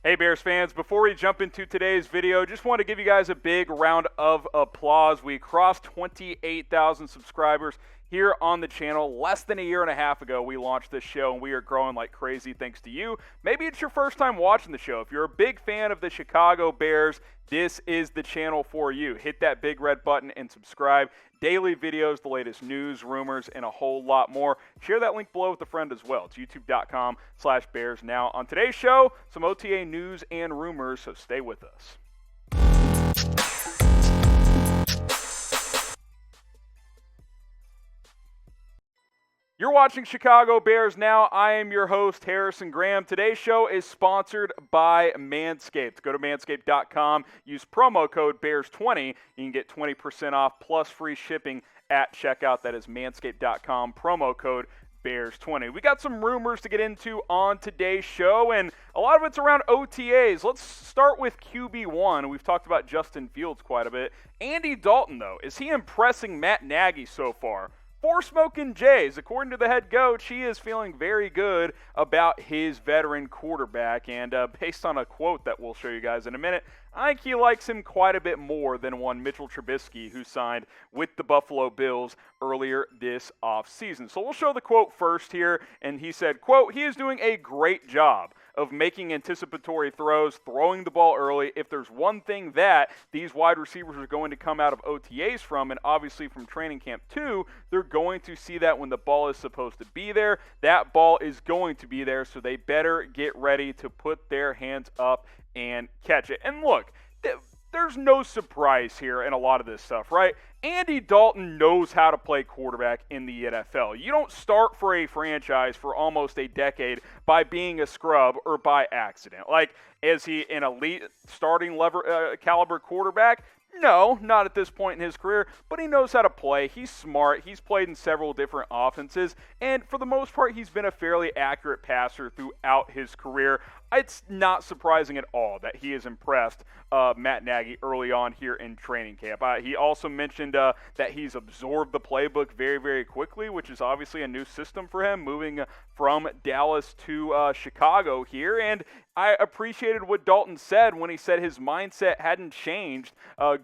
Hey Bears fans, before we jump into today's video, just want to give you guys a big round of applause. We crossed 28,000 subscribers here on the channel. Less than a year and a half ago, we launched this show, and we are growing like crazy thanks to you. Maybe it's your first time watching the show. If you're a big fan of the Chicago Bears, this is the channel for you. Hit that big red button and subscribe. Daily videos, the latest news, rumors, and a whole lot more. Share that link below with a friend as well. It's youtube.com/Bears Now. On today's show, some OTA news and rumors, so stay with us. You're watching Chicago Bears Now. I am your host, Harrison Graham. Today's show is sponsored by Manscaped. Go to manscaped.com, use promo code BEARS20. You can get 20% off plus free shipping at checkout. That is manscaped.com, promo code BEARS20. We got some rumors to get into on today's show, and a lot of it's around OTAs. Let's start with QB1. We've talked about Justin Fields quite a bit. Andy Dalton, though, is he impressing Matt Nagy so far? For Smokin' Jays, according to the head coach, he is feeling very good about his veteran quarterback, and based on a quote that we'll show you guys in a minute, I think he likes him quite a bit more than one Mitchell Trubisky, who signed with the Buffalo Bills earlier this offseason. So we'll show the quote first here, and he said, quote, "He is doing a great job of making anticipatory throws, throwing the ball early. If there's one thing that these wide receivers are going to come out of OTAs from, and obviously from training camp too, they're going to see that when the ball is supposed to be there, that ball is going to be there, so they better get ready to put their hands up and catch it." And look, there's no surprise here in a lot of this stuff, right? Andy Dalton knows how to play quarterback in the NFL. You don't start for a franchise for almost a decade by being a scrub or by accident. Like, is he an elite starting caliber quarterback? No, not at this point in his career, but he knows how to play. He's smart. He's played in several different offenses, and for the most part, he's been a fairly accurate passer throughout his career. It's not surprising at all that he has impressed Matt Nagy early on here in training camp. He also mentioned that he's absorbed the playbook very, very quickly, which is obviously a new system for him, moving from Dallas to Chicago here. And I appreciated what Dalton said when he said his mindset hadn't changed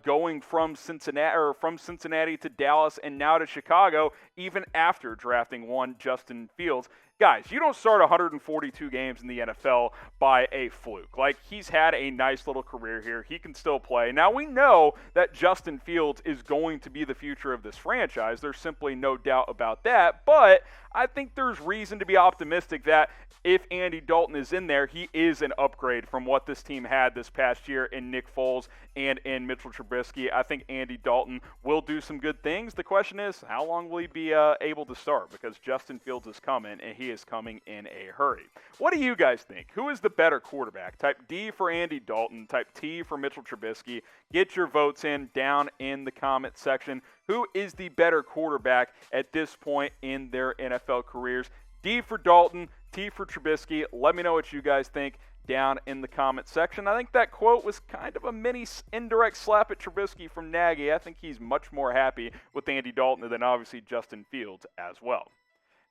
going from Cincinnati to Dallas and now to Chicago, even after drafting one Justin Fields. Guys, you don't start 142 games in the NFL by a fluke. Like, he's had a nice little career here. He can still play. Now, we know that Justin Fields is going to be the future of this franchise. There's simply no doubt about that. But I think there's reason to be optimistic that if Andy Dalton is in there, he is an upgrade from what this team had this past year in Nick Foles and in Mitchell Trubisky. I think Andy Dalton will do some good things. The question is, how long will he be able to start? Because Justin Fields is coming, and he is coming in a hurry. What do you guys think? Who is the better quarterback? Type D for Andy Dalton. Type T for Mitchell Trubisky. Get your votes in down in the comment section. Who is the better quarterback at this point in their NFL careers? D for Dalton, T for Trubisky. Let me know what you guys think down in the comment section. I think that quote was kind of a mini indirect slap at Trubisky from Nagy. I think he's much more happy with Andy Dalton than obviously Justin Fields as well.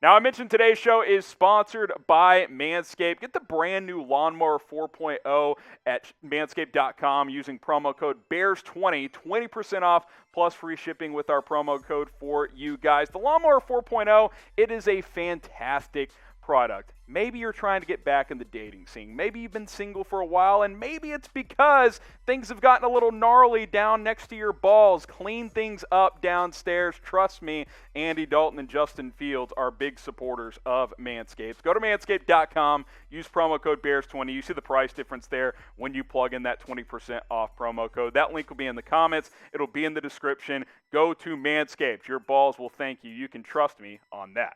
Now, I mentioned today's show is sponsored by Manscaped. Get the brand new Lawnmower 4.0 at manscaped.com using promo code BEARS20, 20% off plus free shipping with our promo code for you guys. The Lawnmower 4.0, it is a fantastic product. Maybe you're trying to get back in the dating scene. Maybe you've been single for a while, and maybe it's because things have gotten a little gnarly down next to your balls. Clean things up downstairs. Trust me, Andy Dalton and Justin Fields are big supporters of Manscaped. Go to manscaped.com. Use promo code BEARS20. You see the price difference there when you plug in that 20% off promo code. That link will be in the comments. It'll be in the description. Go to Manscaped. Your balls will thank you. You can trust me on that.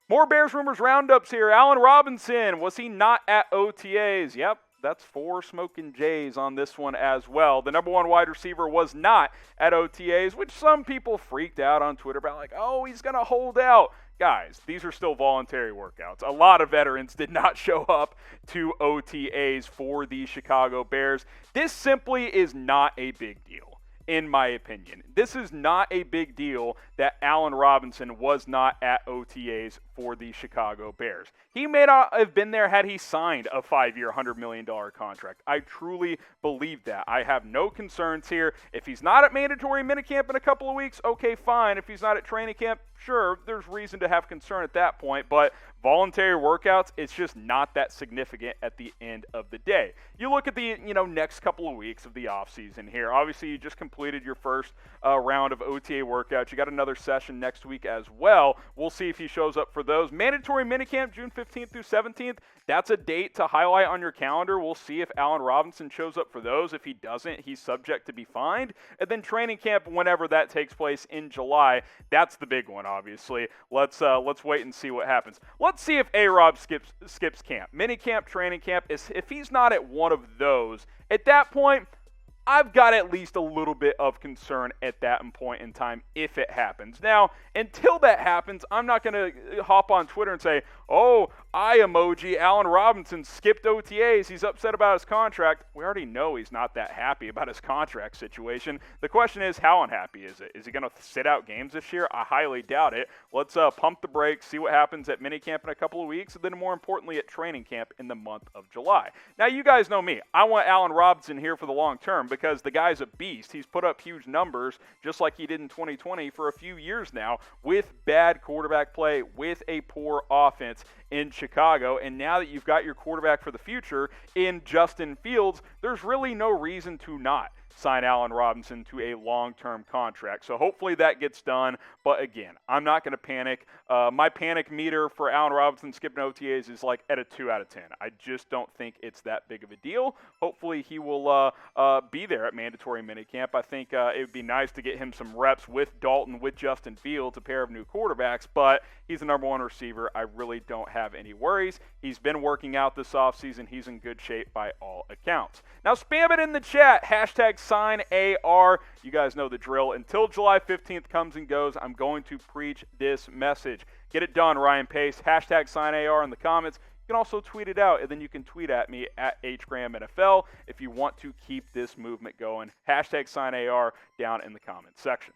More Bears rumors roundups here. Allen Robinson, was he not at OTAs? Yep, that's 4 Smokin' Jays on this one as well. The number 1 wide receiver was not at OTAs, which some people freaked out on Twitter about, like, oh, he's going to hold out. Guys, these are still voluntary workouts. A lot of veterans did not show up to OTAs for the Chicago Bears. This simply is not a big deal. in my opinion. This is not a big deal that Allen Robinson was not at OTAs for the Chicago Bears. He may not have been there had he signed a 5-year, $100 million contract. I truly believe that. I have no concerns here. If he's not at mandatory minicamp in a couple of weeks, okay, fine. If he's not at training camp, sure, there's reason to have concern at that point, but voluntary workouts, it's just not that significant at the end of the day. You look at the next couple of weeks of the offseason here. Obviously, you just completed your first round of OTA workouts. You got another session next week as well. We'll see if he shows up for those. Mandatory minicamp, June 15th through 17th. That's a date to highlight on your calendar. We'll see if Allen Robinson shows up for those. If he doesn't, he's subject to be fined. And then training camp, whenever that takes place in July, that's the big one, obviously. Let's wait and see what happens. Let's see if A-Rob skips camp. Minicamp, training camp. If he's not at one of those, at that point, I've got at least a little bit of concern at that point in time if it happens. Now, until that happens, I'm not going to hop on Twitter and say, oh, eye emoji, Allen Robinson skipped OTAs. He's upset about his contract. We already know he's not that happy about his contract situation. The question is, how unhappy is it? Is he going to sit out games this year? I highly doubt it. Let's pump the brakes, see what happens at minicamp in a couple of weeks, and then more importantly at training camp in the month of July. Now, you guys know me. I want Allen Robinson here for the long term because the guy's a beast. He's put up huge numbers just like he did in 2020 for a few years now with bad quarterback play, with a poor offense in Chicago. And now that you've got your quarterback for the future in Justin Fields, there's really no reason to not sign Allen Robinson to a long-term contract. So hopefully that gets done. But again, I'm not going to panic. My panic meter for Allen Robinson skipping OTAs is like at a 2 out of 10. I just don't think it's that big of a deal. Hopefully he will be there at mandatory minicamp. I think it would be nice to get him some reps with Dalton, with Justin Fields, a pair of new quarterbacks, but he's the number one receiver. I really don't have any worries. He's been working out this offseason. He's in good shape by all accounts. Now spam it in the chat. Hashtag sign AR. You guys know the drill. Until July 15th comes and goes, I'm going to preach this message. Get it done, Ryan Pace. Hashtag sign AR in the comments. You can also tweet it out, and then you can tweet at me at HGramNFL if you want to keep this movement going. Hashtag sign AR down in the comments section.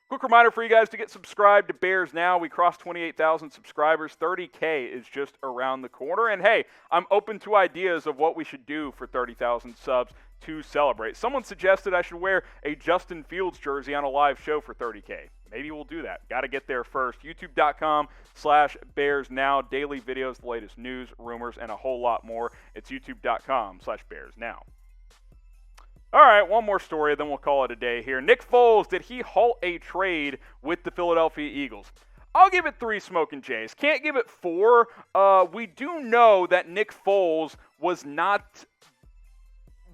Quick reminder for you guys to get subscribed to Bears Now. We crossed 28,000 subscribers. 30K is just around the corner. And hey, I'm open to ideas of what we should do for 30,000 subs to celebrate. Someone suggested I should wear a Justin Fields jersey on a live show for 30K. Maybe we'll do that. Got to get there first. YouTube.com/Bears Now. Daily videos, the latest news, rumors, and a whole lot more. It's YouTube.com/Bears Now. All right, one more story, then we'll call it a day here. Nick Foles, did he halt a trade with the Philadelphia Eagles? I'll give it 3 smoking jays. Can't give it 4. We do know that Nick Foles was not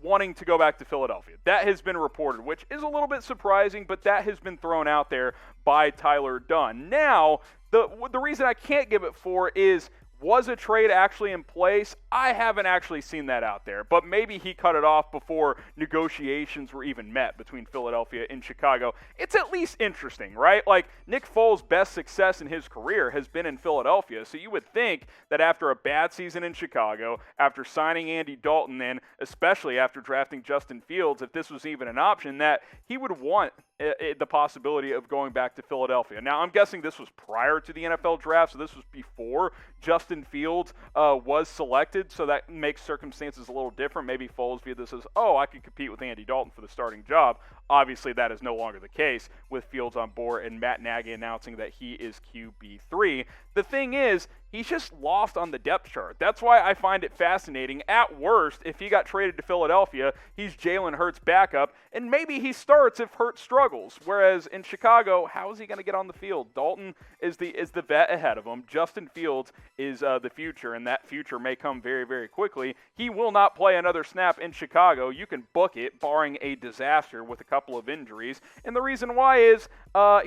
wanting to go back to Philadelphia. That has been reported, which is a little bit surprising, but that has been thrown out there by Tyler Dunne. Now, the reason I can't give it 4 is, was a trade actually in place? I haven't actually seen that out there, but maybe he cut it off before negotiations were even met between Philadelphia and Chicago. It's at least interesting, right? Like, Nick Foles' best success in his career has been in Philadelphia, so you would think that after a bad season in Chicago, after signing Andy Dalton in, especially after drafting Justin Fields, if this was even an option, that he would want the possibility of going back to Philadelphia. Now, I'm guessing this was prior to the NFL draft, so this was before Justin Fields was selected, so that makes circumstances a little different. Maybe Foles viewed this as, oh, I could compete with Andy Dalton for the starting job. Obviously, that is no longer the case with Fields on board and Matt Nagy announcing that he is QB3. The thing is, he's just lost on the depth chart. That's why I find it fascinating. At worst, if he got traded to Philadelphia, he's Jalen Hurts' backup, and maybe he starts if Hurts struggles. Whereas in Chicago, how is he going to get on the field? Dalton is the vet ahead of him. Justin Fields is the future, and that future may come very, very quickly. He will not play another snap in Chicago. You can book it, barring a disaster with a couple of injuries. And the reason why is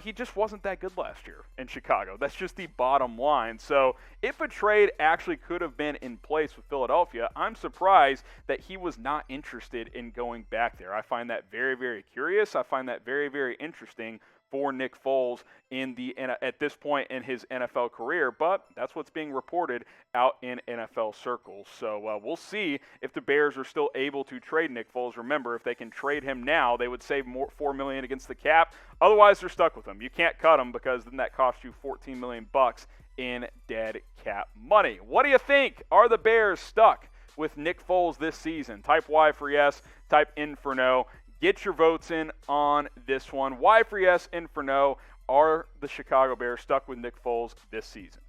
he just wasn't that good last year in Chicago. That's just the bottom line. So if a trade actually could have been in place with Philadelphia, I'm surprised that he was not interested in going back there. I find that very, very curious. I find that very, very interesting for Nick Foles at this point in his NFL career, but that's what's being reported out in NFL circles. So we'll see if the Bears are still able to trade Nick Foles. Remember, if they can trade him now, they would save $4 million against the cap. Otherwise, they're stuck with him. You can't cut him because then that costs you $14 million in dead cap money. What do you think? Are the Bears stuck with Nick Foles this season? Type Y for yes, type in for no. Get your votes in on this one. Y for yes, in for no. Are the Chicago Bears stuck with Nick Foles this season?